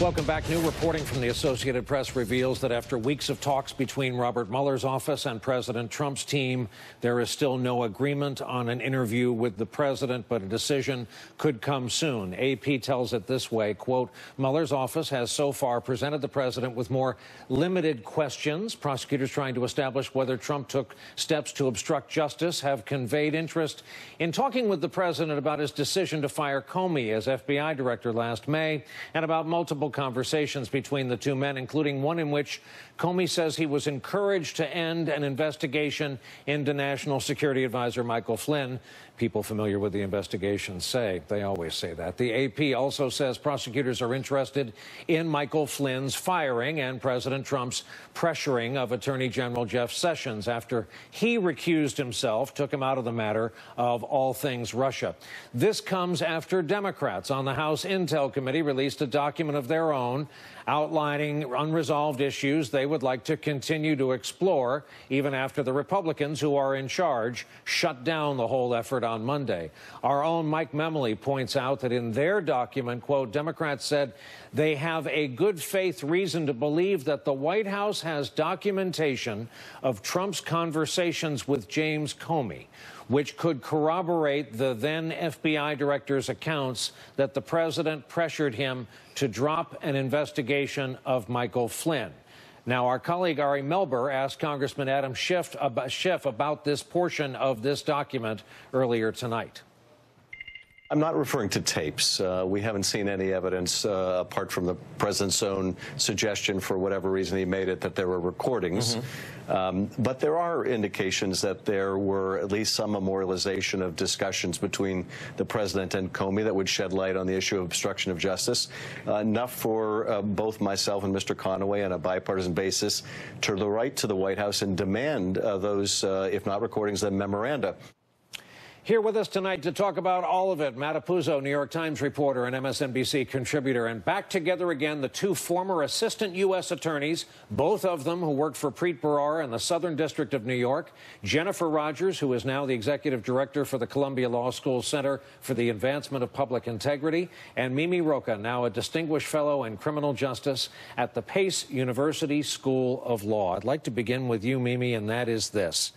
Welcome back. New reporting from the Associated Press reveals that after weeks of talks between Robert Mueller's office and President Trump's team, there is still no agreement on an interview with the president, but a decision could come soon. AP tells it this way, quote, Mueller's office has so far presented the president with more limited questions. Prosecutors trying to establish whether Trump took steps to obstruct justice have conveyed interest in talking with the president about his decision to fire Comey as FBI director last May and about multiple conversations between the two men, including one in which Comey says he was encouraged to end an investigation into National Security Advisor Michael Flynn. People familiar with the investigation say, they always say that. The AP also says prosecutors are interested in Michael Flynn's firing and President Trump's pressuring of Attorney General Jeff Sessions after he recused himself, took him out of the matter of all things Russia. This comes after Democrats on the House Intel Committee released a document of their own outlining unresolved issues they would like to continue to explore, even after the Republicans, who are in charge, shut down the whole effort on Monday. Our own Mike Memley points out that in their document, quote, Democrats said they have a good faith reason to believe that the White House has documentation of Trump's conversations with James Comey, which could corroborate the then FBI director's accounts that the president pressured him to drop an investigation of Michael Flynn. Now, our colleague Ari Melber asked Congressman Adam Schiff about this portion of this document earlier tonight. I'm not referring to tapes. We haven't seen any evidence, apart from the president's own suggestion, for whatever reason he made it, that there were recordings. But there are indications that there were at least some memorialization of discussions between the president and Comey that would shed light on the issue of obstruction of justice, enough for both myself and Mr. Conaway on a bipartisan basis to write to the White House and demand those, if not recordings, then memoranda. Here with us tonight to talk about all of it, Matt Apuzzo, New York Times reporter and MSNBC contributor. And back together again, the two former assistant U.S. attorneys, both of them who worked for Preet Bharara in the Southern District of New York, Jennifer Rogers, who is now the executive director for the Columbia Law School Center for the Advancement of Public Integrity, and Mimi Rocah, now a distinguished fellow in criminal justice at the Pace University School of Law. I'd like to begin with you, Mimi, and that is this.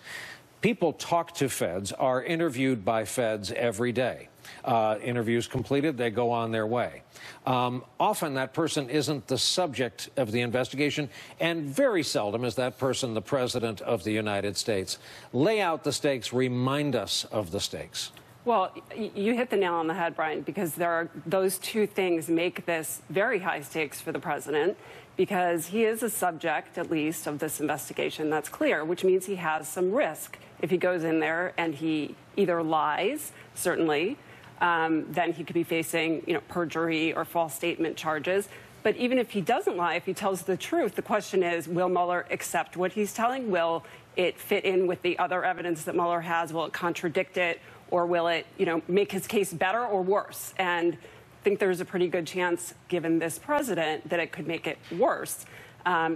People talk to feds, are interviewed by feds every day. Interviews completed, they go on their way. Often that person isn't the subject of the investigation, and very seldom is that person the president of the United States. Lay out the stakes, remind us of the stakes. Well, you hit the nail on the head, Brian, because those two things make this very high stakes for the president, because he is a subject, at least, of this investigation. That's clear, which means he has some risk. If he goes in there and he either lies, certainly, then he could be facing, perjury or false statement charges. But even if he doesn't lie, if he tells the truth, the question is, will Mueller accept what he's telling? Will it fit in with the other evidence that Mueller has? Will it contradict it? Or will it, make his case better or worse? And I think there's a pretty good chance, given this president, that it could make it worse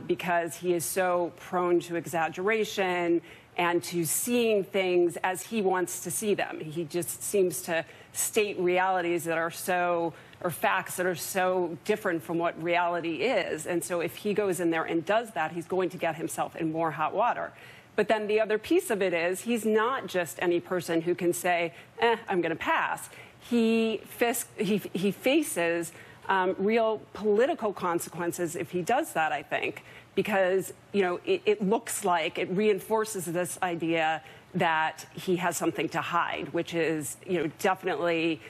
because he is so prone to exaggeration and to seeing things as he wants to see them. He just seems to state realities that are or facts that are so different from what reality is. And so if he goes in there and does that, he's going to get himself in more hot water. But then the other piece of it is he's not just any person who can say, I'm going to pass. He faces real political consequences if he does that, I think, because, it looks like it reinforces this idea that he has something to hide, which is, definitely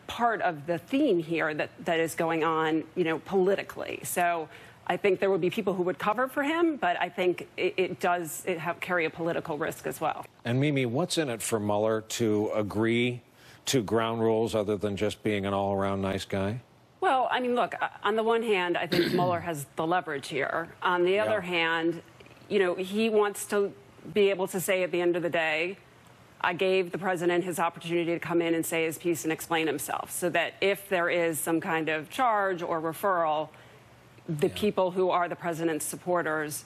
part of the theme here that is going on, politically. So I think there would be people who would cover for him, but I think it does carry a political risk as well. And Mimi, what's in it for Mueller to agree to ground rules other than just being an all-around nice guy? Well, I mean, look, on the one hand, I think Mueller has the leverage here. On the other hand, he wants to be able to say at the end of the day, I gave the president his opportunity to come in and say his piece and explain himself, so that if there is some kind of charge or referral, the people who are the president's supporters,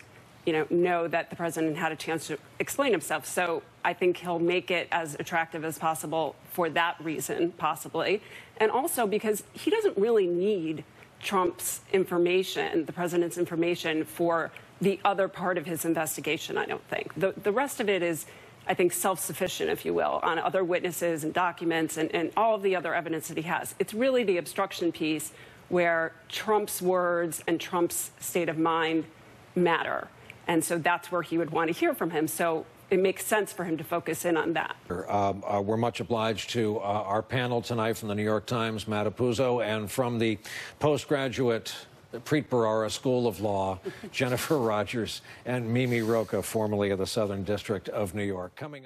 know that the president had a chance to explain himself. So I think he'll make it as attractive as possible for that reason, possibly. And also because he doesn't really need Trump's information, the president's information, for the other part of his investigation, I don't think. The rest of it is, I think, self-sufficient, if you will, on other witnesses and documents and all of the other evidence that he has. It's really the obstruction piece where Trump's words and Trump's state of mind matter. And so that's where he would want to hear from him. So it makes sense for him to focus in on that. We're much obliged to our panel tonight from the New York Times, Matt Apuzzo, and from the postgraduate Preet Bharara School of Law, Jennifer Rogers and Mimi Rocah, formerly of the Southern District of New York. Coming up.